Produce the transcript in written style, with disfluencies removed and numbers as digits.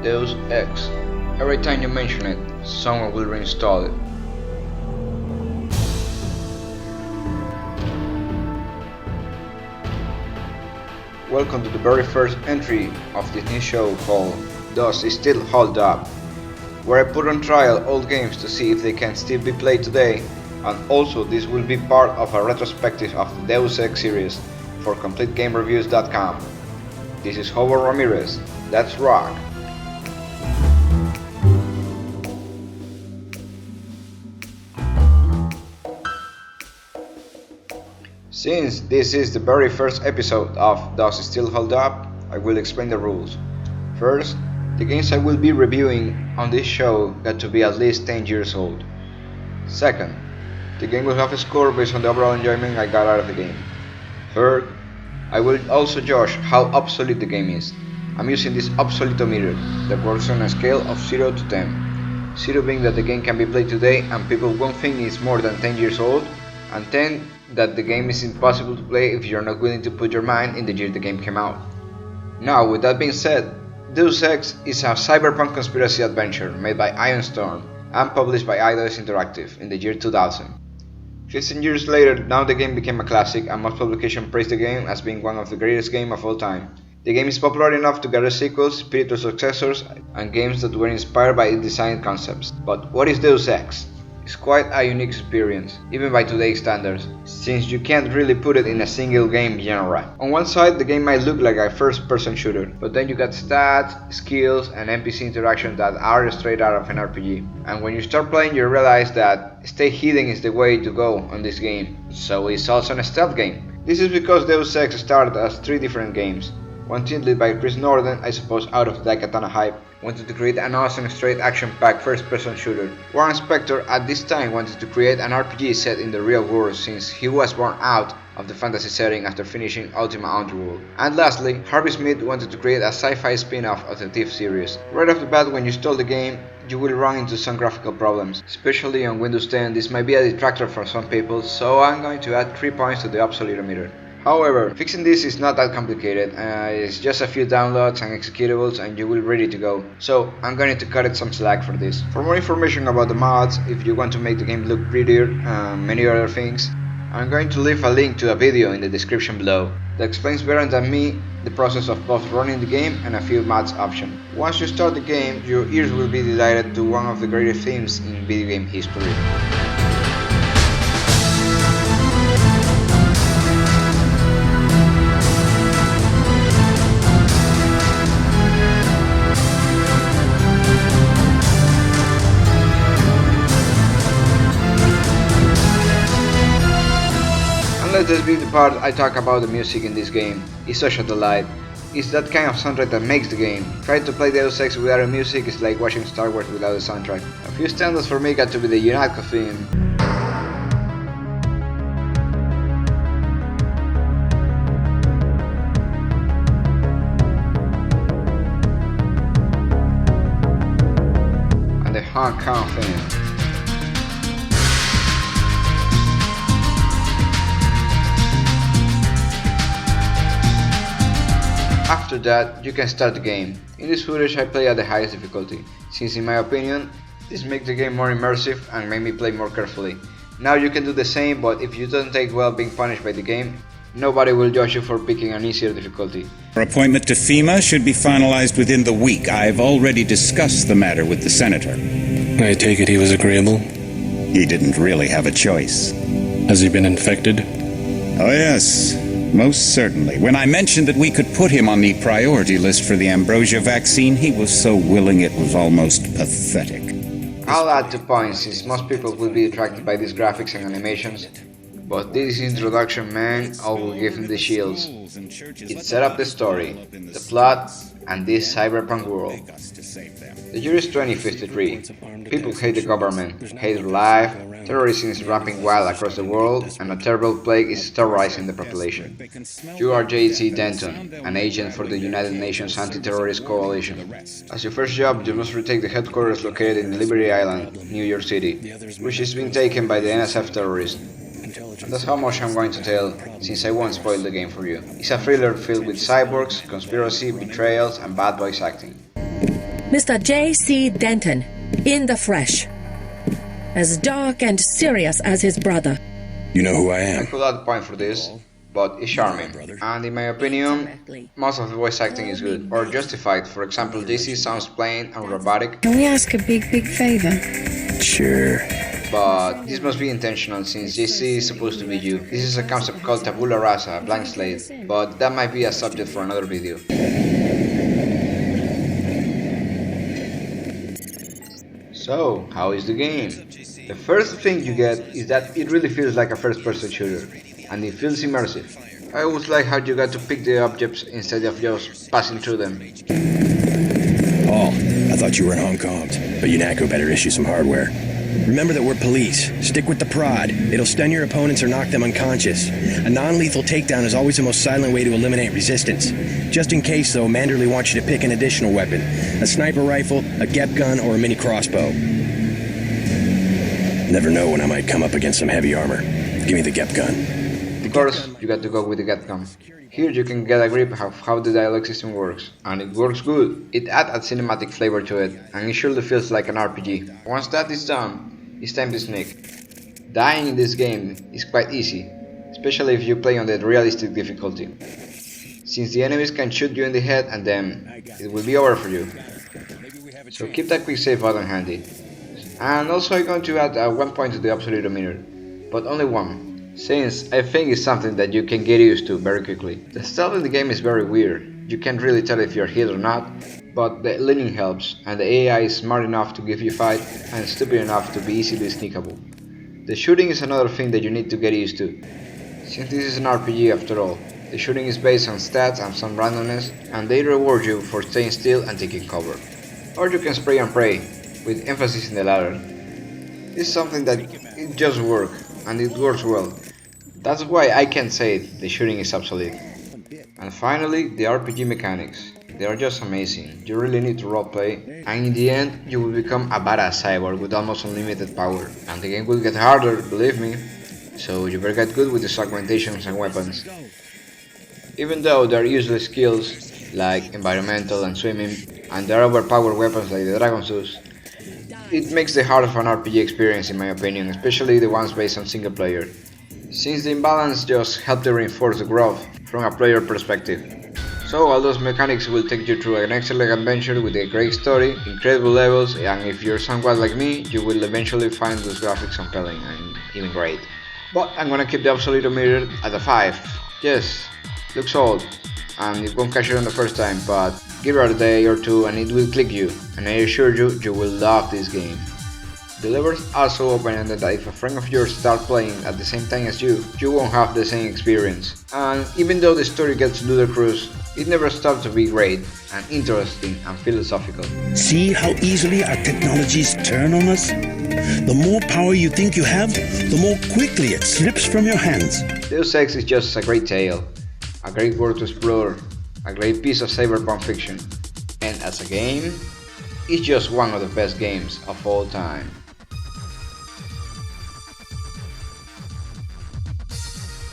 Deus Ex. Every time you mention it, someone will reinstall it. Welcome to the very first entry of this new show called Does It Still Hold Up, where I put on trial old games to see if they can still be played today, and also this will be part of a retrospective of the Deus Ex series for CompleteGameReviews.com. This is Howard Ramirez. Let's rock! Since this is the very first episode of Does It Still Hold Up, I will explain the rules. First, the games I will be reviewing on this show got to be at least 10 years old. Second, the game will have a score based on the overall enjoyment I got out of the game. Third, I will also judge how obsolete the game is. I'm using this obsoleteometer that works on a scale of 0 to 10. 0 being that the game can be played today and people won't think it's more than 10 years old, and 10 that the game is impossible to play if you're not willing to put your mind in the year the game came out. Now, with that being said, Deus Ex is a cyberpunk conspiracy adventure made by Ironstorm and published by Eidos Interactive in the year 2000. 15 years later, now the game became a classic and most publications praise the game as being one of the greatest games of all time. The game is popular enough to gather sequels, spiritual successors, and games that were inspired by its design concepts. But what is Deus Ex? It's quite a unique experience, even by today's standards, since you can't really put it in a single game genre. On one side, the game might look like a first-person shooter, but then you got stats, skills, and NPC interactions that are straight out of an RPG. And when you start playing, you realize that stay hidden is the way to go on this game, so it's also a stealth game. This is because Deus Ex started as 3 different games. One team led by Chris Norton, I suppose out of Daikatana hype, wanted to create an awesome straight action-packed first-person shooter. Warren Spector at this time wanted to create an RPG set in the real world since he was born out of the fantasy setting after finishing Ultima Underworld. And lastly, Harvey Smith wanted to create a sci-fi spin-off of the Thief series. Right off the bat, when you install the game, you will run into some graphical problems. Especially on Windows 10, this might be a detractor for some people, so I'm going to add 3 points to the obsoleteometer. However, fixing this is not that complicated, it's just a few downloads and executables and you will be ready to go. So I'm going to cut it some slack for this. For more information about the mods, if you want to make the game look prettier and many other things, I'm going to leave a link to a video in the description below that explains better than me the process of both running the game and a few mods options. Once you start the game, your ears will be delighted to one of the greatest themes in video game history. Let this be the part I talk about the music in this game. It's such a delight. It's that kind of soundtrack that makes the game. Trying to play Deus Ex without the music is like watching Star Wars without the soundtrack. A few standouts for me got to be the United theme. And the Hong Kong theme. After that, you can start the game. In this footage I play at the highest difficulty, since in my opinion, this makes the game more immersive and make me play more carefully. Now you can do the same, but if you don't take well being punished by the game, nobody will judge you for picking an easier difficulty. Our appointment to FEMA should be finalized within the week. I've already discussed the matter with the senator. I take it he was agreeable? He didn't really have a choice. Has he been infected? Oh yes. Most certainly. When I mentioned that we could put him on the priority list for the ambrosia vaccine, he was so willing it was almost pathetic. I'll add 2 points since most people will be attracted by these graphics and animations, but this introduction, man, I will give him the shields. It set up the story, the plot, and this cyberpunk world. The year is 2053. People hate the government, hate their life, terrorism is ramping wild across the world, and a terrible plague is terrorizing the population. You are J.C. Denton, an agent for the United Nations Anti-Terrorist Coalition. As your first job, you must retake the headquarters located in Liberty Island, New York City, which is being taken by the NSF terrorists. And that's how much I'm going to tell, since I won't spoil the game for you. It's a thriller filled with cyborgs, conspiracy, betrayals, and bad voice acting. Mr. J.C. Denton, in the flesh. As dark and serious as his brother. You know who I I am? could add a point for this, but it's charming. And in my opinion, most of the voice acting is good, or justified. For example, JC sounds plain and robotic, Can we ask a big favor? Sure. but this must be intentional since JC is supposed to be you. This is a concept called tabula rasa, blank slate, but that might be a subject for another video. So, how is the game? The first thing you get is that it really feels like a first-person shooter, and it feels immersive. I always like how you got to pick the objects instead of just passing through them. Oh, I thought you were in Hong Kong, but UNACO better issue some hardware. Remember that we're police. Stick with the prod. It'll stun your opponents or knock them unconscious. A non-lethal takedown is always the most silent way to eliminate resistance. Just in case, though, Manderley wants you to pick an additional weapon. A sniper rifle, a GEP gun, or a mini crossbow. Never know when I might come up against some heavy armor. Give me the GEP gun. Of course, you got to go with the get gun. Here you can get a grip of how the dialogue system works, and it works good. It adds a cinematic flavor to it, and it surely feels like an RPG. Once that is done, it's time to sneak. Dying in this game is quite easy, especially if you play on the realistic difficulty, since the enemies can shoot you in the head and then it will be over for you. So keep that quick save button handy. And also I'm going to add 1 point to the absolute meter, but only one. Since I think it's something that you can get used to very quickly. The stealth in the game is very weird. You can't really tell if you're hit or not, but the leaning helps, and the AI is smart enough to give you fight and stupid enough to be easily sneakable. The shooting is another thing that you need to get used to. Since this is an RPG after all, the shooting is based on stats and some randomness, and they reward you for staying still and taking cover. Or you can spray and pray, with emphasis in the latter. This is something that it just works, and it works well. That's why I can say the shooting is obsolete. And finally, the RPG mechanics. They are just amazing. You really need to roleplay, and in the end, you will become a badass cyborg with almost unlimited power. And the game will get harder, believe me. So you better get good with the augmentations and weapons. Even though there are useless skills like environmental and swimming, and there are overpowered weapons like the Dragon Zeus, it makes the heart of an RPG experience in my opinion, especially the ones based on single player, since the imbalance just helps to reinforce the growth from a player perspective. So all those mechanics will take you through an excellent adventure with a great story, incredible levels, and if you're somewhat like me, you will eventually find those graphics compelling and even great. But I'm gonna keep the absolute meter at a 5. Yes, looks old, and it won't catch it on the first time, but give it a day or two and it will click you, and I assure you, you will love this game. The levels are so open-ended that if a friend of yours starts playing at the same time as you won't have the same experience. And even though the story gets ludicrous, it never stops to be great and interesting and philosophical. See how easily our technologies turn on us? The more power you think you have, the more quickly it slips from your hands. Deus Ex is just a great tale, a great world to explore, a great piece of cyberpunk fiction, and as a game, it's just one of the best games of all time.